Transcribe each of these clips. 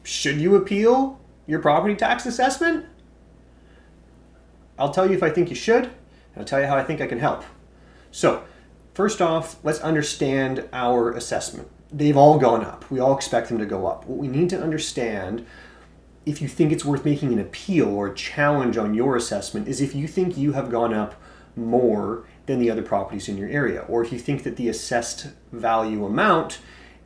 Should you appeal your property tax assessment? I'll tell you if I think you should, and I'll tell you how I think I can help. So, first off, let's understand our assessment. They've all gone up. We all expect them to go up. What we need to understand, if you think it's worth making an appeal or a challenge on your assessment, is if you think you have gone up more than the other properties in your area, or if you think that the assessed value amount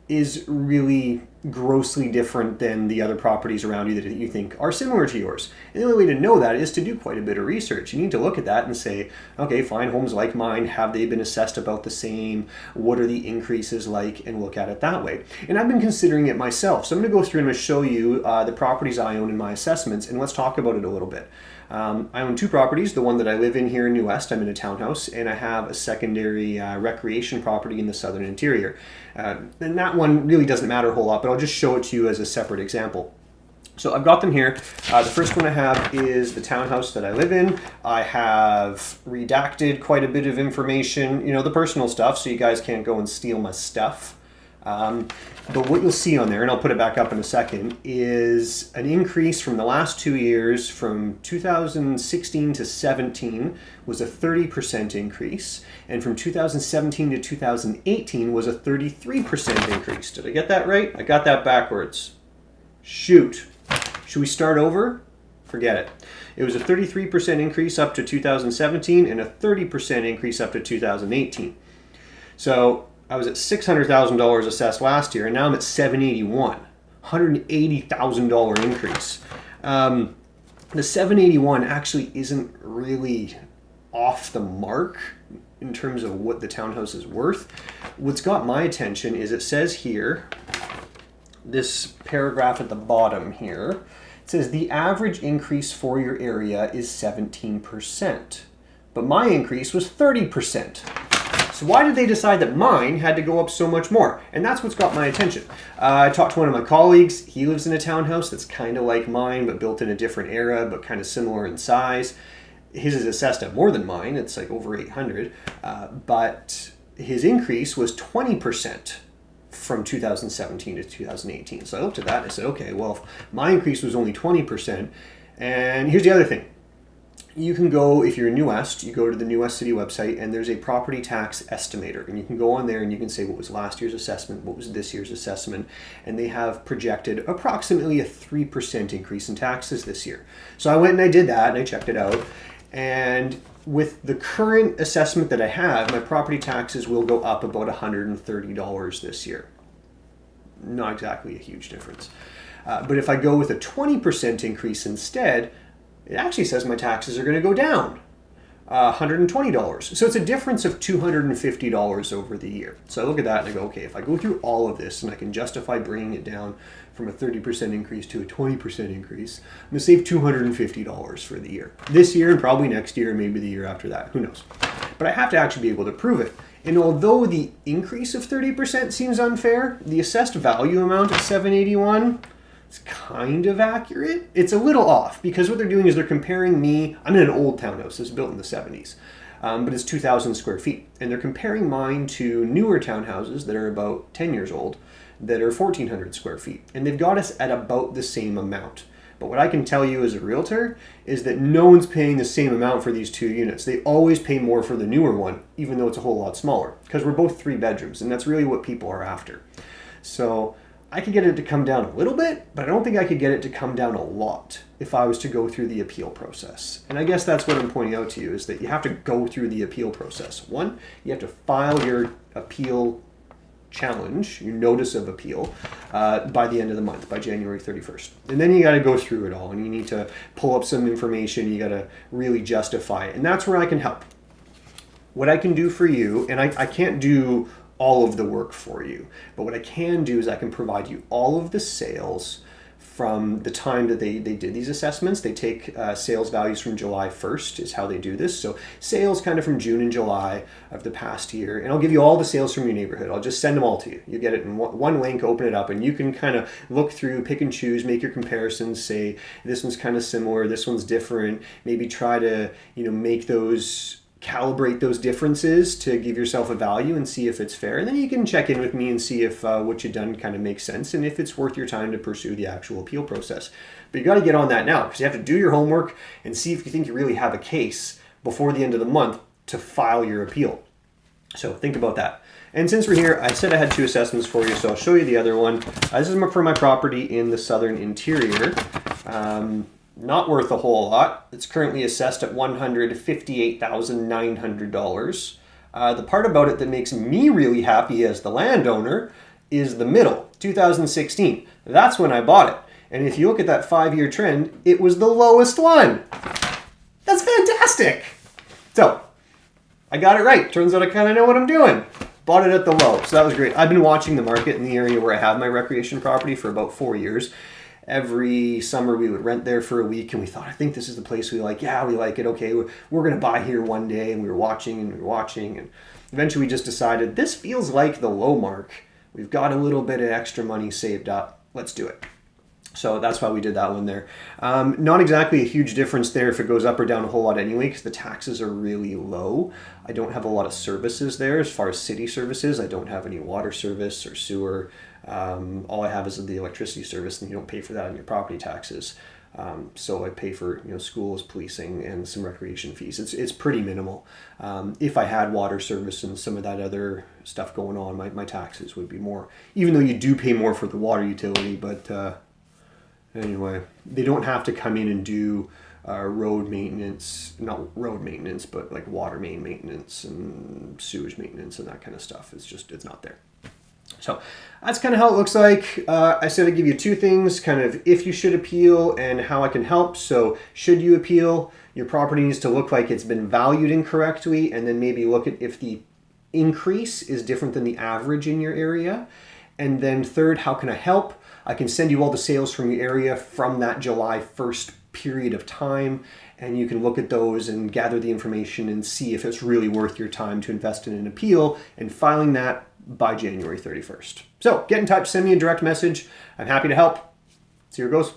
is really grossly different than the other properties around you that you think are similar to yours. And the only way to know that is to do quite a bit of research. You need to look at that and say, okay, fine, homes like mine, have they been assessed about the same? What are the increases like? And look at it that way. And I've been considering it myself. So I'm going to go through and I'm going to show you the properties I own in my assessments, and let's talk about it a little bit. I own two properties. The one that I live in here in New West, I'm in a townhouse, and I have a secondary recreation property in the southern interior. And that one really doesn't matter a whole lot, but I'll just show it to you as a separate example. So I've got them here. The first one I have is the townhouse that I live in. I have redacted quite a bit of information, the personal stuff, so you guys can't go and steal my stuff. But what you'll see on there, and I'll put it back up in a second, is an increase from the last 2 years. From 2016 to 17 was a 30% increase, and from 2017 to 2018 was a 33% increase. Did I get that right? I got that backwards. Shoot. Should we start over? Forget it. It was a 33% increase up to 2017 and a 30% increase up to 2018. So I was at $600,000 assessed last year, and now I'm at $781,000, $180,000 increase. The 781 actually isn't really off the mark in terms of what the townhouse is worth. What's got my attention is it says here, this paragraph at the bottom here, it says the average increase for your area is 17%, but my increase was 30%. So why did they decide that mine had to go up so much more? And that's what's got my attention. I talked to one of my colleagues. He lives in a townhouse that's kind of like mine, but built in a different era, but kind of similar in size. His is assessed at more than mine. It's like over 800. But his increase was 20% from 2017 to 2018. So I looked at that and I said, okay, well, if my increase was only 20%. And here's the other thing. You can go, if you're in New West, you go to the New West City website, and there's a property tax estimator, and you can go on there and you can say what was last year's assessment, what was this year's assessment, and they have projected approximately a 3% increase in taxes this year. So I went and I did that and I checked it out, and with the current assessment that I have, my property taxes will go up about $130 this year. Not exactly a huge difference. But if I go with a 20% increase instead, it actually says my taxes are going to go down $120. So it's a difference of $250 over the year. So I look at that and I go, okay, if I go through all of this and I can justify bringing it down from a 30% increase to a 20% increase, I'm going to save $250 for the year. This year and probably next year, maybe the year after that. Who knows? But I have to actually be able to prove it. And although the increase of 30% seems unfair, the assessed value amount at 781, it's kind of accurate. It's a little off because what they're doing is they're comparing me. I'm in an old townhouse. It's built in the 70s, but it's 2,000 square feet. And they're comparing mine to newer townhouses that are about 10 years old that are 1,400 square feet. And they've got us at about the same amount. But what I can tell you as a realtor is that no one's paying the same amount for these two units. They always pay more for the newer one, even though it's a whole lot smaller, because we're both 3 bedrooms, and that's really what people are after. So I could get it to come down a little bit, but I don't think I could get it to come down a lot if I was to go through the appeal process. And I guess that's what I'm pointing out to you, is that you have to go through the appeal process. One, you have to file your appeal challenge, your notice of appeal, by the end of the month, by January 31st. And then you got to go through it all, and you need to pull up some information. You got to really justify it. And that's where I can help. What I can do for you, and I can't do all of the work for you, but what I can do is I can provide you all of the sales from the time that they did these assessments. They take sales values from July 1st is how they do this. So sales kind of from June and July of the past year. And I'll give you all the sales from your neighborhood. I'll just send them all to you. You get it in one link, open it up, and you can kind of look through, pick and choose, make your comparisons, say this one's kind of similar, this one's different. Maybe try to make those calibrate those differences to give yourself a value and see if it's fair. And then you can check in with me and see if what you've done kind of makes sense and if it's worth your time to pursue the actual appeal process. But you got to get on that now because you have to do your homework and see if you think you really have a case before the end of the month to file your appeal. So think about that. And since we're here, I said I had 2 assessments for you, so I'll show you the other one. This is for my property in the southern interior. Not worth a whole lot. It's currently assessed at $158,900. The part about it that makes me really happy as the landowner is the middle, 2016. That's when I bought it. And if you look at that 5-year trend, it was the lowest one. That's fantastic. So I got it right. Turns out I kind of know what I'm doing. Bought it at the low, so that was great. I've been watching the market in the area where I have my recreation property for about 4 years. Every summer we would rent there for a week and we thought, I think this is the place we like. Yeah, we like it. Okay, we're going to buy here one day. And we were watching and we were watching. And eventually we just decided this feels like the low mark. We've got a little bit of extra money saved up. Let's do it. So that's why we did that one there. Not exactly a huge difference there if it goes up or down a whole lot anyway, because the taxes are really low. I don't have a lot of services there as far as city services. I don't have any water service or sewer. All I have is the electricity service, and you don't pay for that on your property taxes. So I pay for schools, policing, and some recreation fees. It's pretty minimal. If I had water service and some of that other stuff going on, my taxes would be more. Even though you do pay more for the water utility, but anyway, they don't have to come in and do road maintenance, not road maintenance, but like water main maintenance and sewage maintenance and that kind of stuff. It's not there. So that's kind of how it looks like. I said I'd give you 2 things, kind of if you should appeal and how I can help. So should you appeal, your property needs to look like it's been valued incorrectly, and then maybe look at if the increase is different than the average in your area. And then third, how can I help? I can send you all the sales from your area from that July 1st period of time, and you can look at those and gather the information and see if it's really worth your time to invest in an appeal and filing that by January 31st. So get in touch, send me a direct message. I'm happy to help. See how it goes.